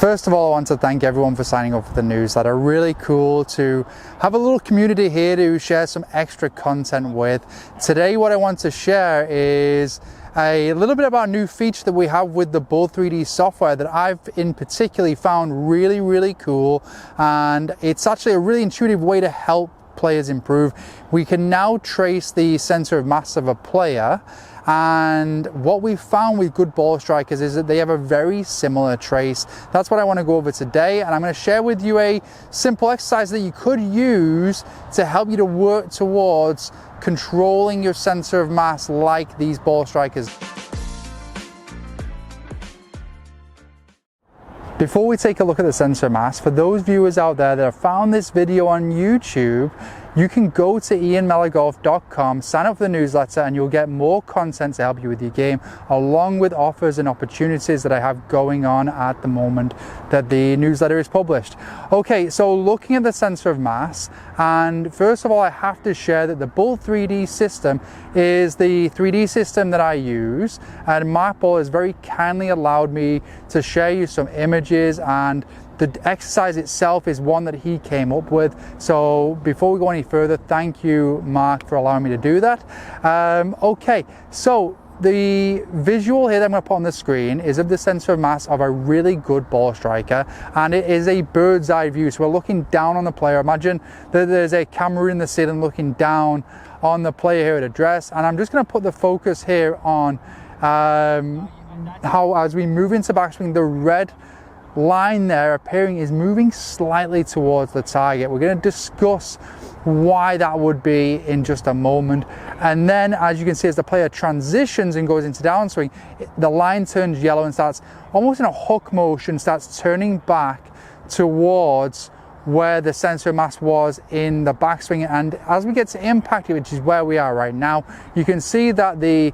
First of all, I want to thank everyone for signing up for the newsletter. Really cool to have a little community here to share some extra content with. Today, what I want to share is a little bit about a new feature that we have with the Bold 3D software that I've in particular found really cool, and it's actually a really intuitive way to help players improve. We can now trace the center of mass of a player, and what we've found with good ball strikers is that they have a very similar trace. That's what I want to go over today, and I'm going to share with you a simple exercise that you could use to help you to work towards controlling your center of mass like these ball strikers. Before we take a look at the center of mass, for those viewers out there that have found this video on YouTube, you can go to ianmellorgolf.com, sign up for the newsletter, and you'll get more content to help you with your game, along with offers and opportunities that I have going on at the moment that the newsletter is published. Okay, so looking at the center of mass, and first of all, I have to share that the Bold 3D system is the 3D system that I use, and Mark Bull has very kindly allowed me to share you some images, and the exercise itself is one that he came up with. So before we go any further, thank you, Mark, for allowing me to do that. Okay, so the visual here that I'm going to put on the screen is of the center of mass of a really good ball striker, and it is a bird's eye view. So we're looking down on the player. Imagine that there's a camera in the ceiling looking down on the player here at address, and I'm just going to put the focus here on how, as we move into backswing, the red line there appearing is moving slightly towards the target. We're going to discuss why that would be in just a moment. And then, as you can see, as the player transitions and goes into downswing, the line turns yellow and starts almost in a hook motion, starts turning back towards where the center of mass was in the backswing. And as we get to impact, which is where we are right now, you can see that the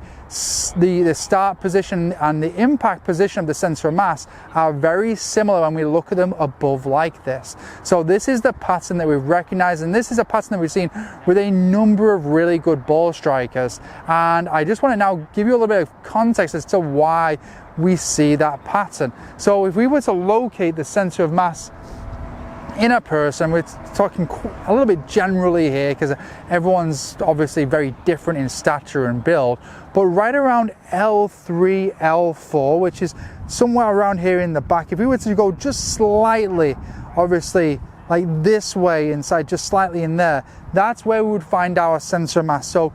start position and the impact position of the center of mass are very similar when we look at them above like this. So this is the pattern that we've recognized, and this is a pattern that we've seen with a number of really good ball strikers. And I just want to now give you a little bit of context as to why we see that pattern. So if we were to locate the center of mass in a person, we're talking a little bit generally here because everyone's obviously very different in stature and build, but right around L3, L4, which is somewhere around here in the back, if we were to go just slightly, obviously like this way inside, just slightly in there, that's where we would find our center of mass. So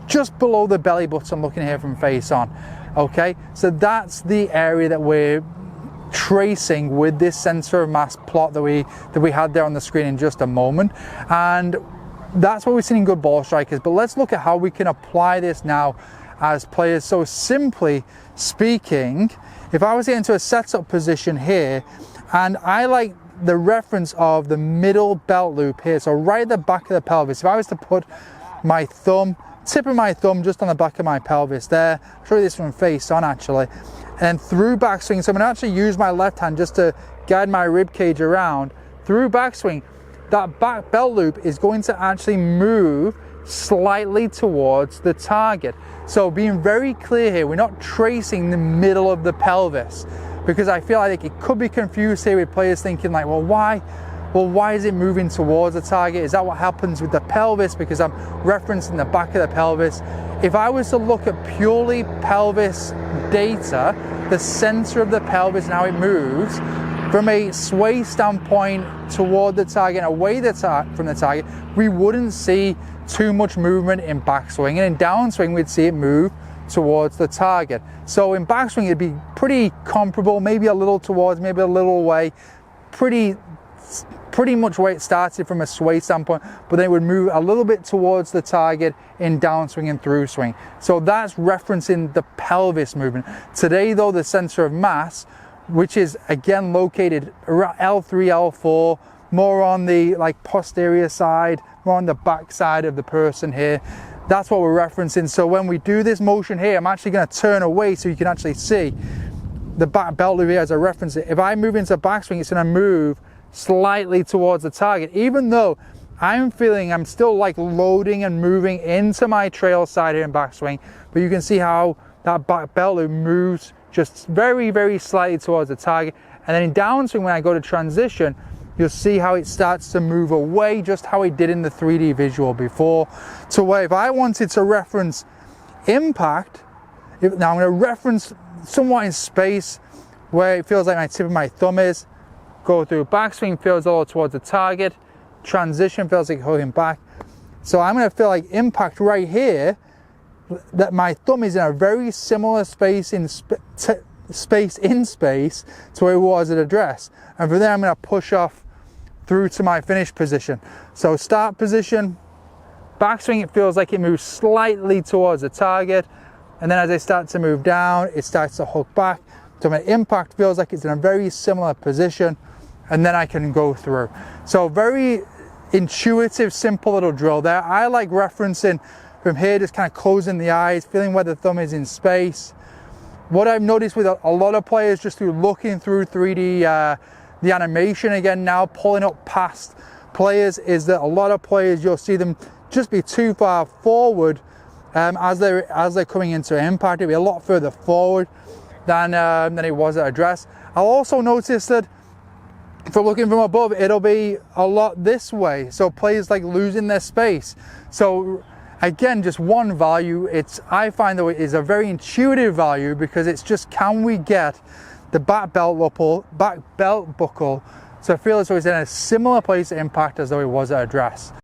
just below the belly button, looking here from face on. Okay, so that's the area that we're tracing with this center of mass plot that we had there on the screen in just a moment, and that's what we've seen in good ball strikers. But let's look at how we can apply this now as players. So simply speaking, if I was getting into a setup position here, and I like the reference of the middle belt loop here, so right at the back of the pelvis, if I was to put my tip of my thumb just on the back of my pelvis there, I'll show you this from face on actually, and through backswing, so I'm going to actually use my left hand just to guide my rib cage around. Through backswing, that back belt loop is going to actually move slightly towards the target. So being very clear here, we're not tracing the middle of the pelvis, because I feel like it could be confused here with players thinking like, well, why is it moving towards the target? Is that what happens with the pelvis? Because I'm referencing the back of the pelvis. If I was to look at purely pelvis data, the center of the pelvis and how it moves from a sway standpoint toward the target and away from the target, we wouldn't see too much movement in backswing, and in downswing we'd see it move towards the target. So in backswing it'd be pretty comparable, maybe a little towards, maybe a little away, pretty much where it started from a sway standpoint, but then it would move a little bit towards the target in downswing and through swing. So that's referencing the pelvis movement. Today though, the center of mass, which is again located around L3, L4, more on the posterior side, more on the back side of the person here, that's what we're referencing. So when we do this motion here, I'm actually going to turn away so you can actually see the back belt loop here as I reference it. If I move into backswing, it's going to move slightly towards the target, even though I'm still loading and moving into my trail side here in backswing, but you can see how that back belt loop moves just very, very slightly towards the target, And then in downswing, when I go to transition, you'll see how it starts to move away, just how it did in the 3D visual before. So where if I wanted to reference impact, now I'm going to reference somewhat in space where it feels like my tip of my thumb is, go through backswing, feels a little towards the target, transition feels like holding back. So I'm going to feel like impact right here, that my thumb is in a very similar space in space to where it was at address. And from there I'm going to push off through to my finish position. So start position, backswing, it feels like it moves slightly towards the target. And then as I start to move down, it starts to hook back. So my impact feels like it's in a very similar position, and then I can go through. So very intuitive, simple little drill there. I like referencing from here, just kind of closing the eyes, feeling where the thumb is in space. What I've noticed with a lot of players, just through looking through 3D, the animation again now, pulling up past players, is that a lot of players, you'll see them just be too far forward as they're coming into impact. It'll be a lot further forward than it was at address. I'll also notice that if we're looking from above, it'll be a lot this way. So players like losing their space. So again, just one value. I find that it is a very intuitive value, because it's just, can we get the back belt buckle so I feel as though it's in a similar place of impact as though it was at address.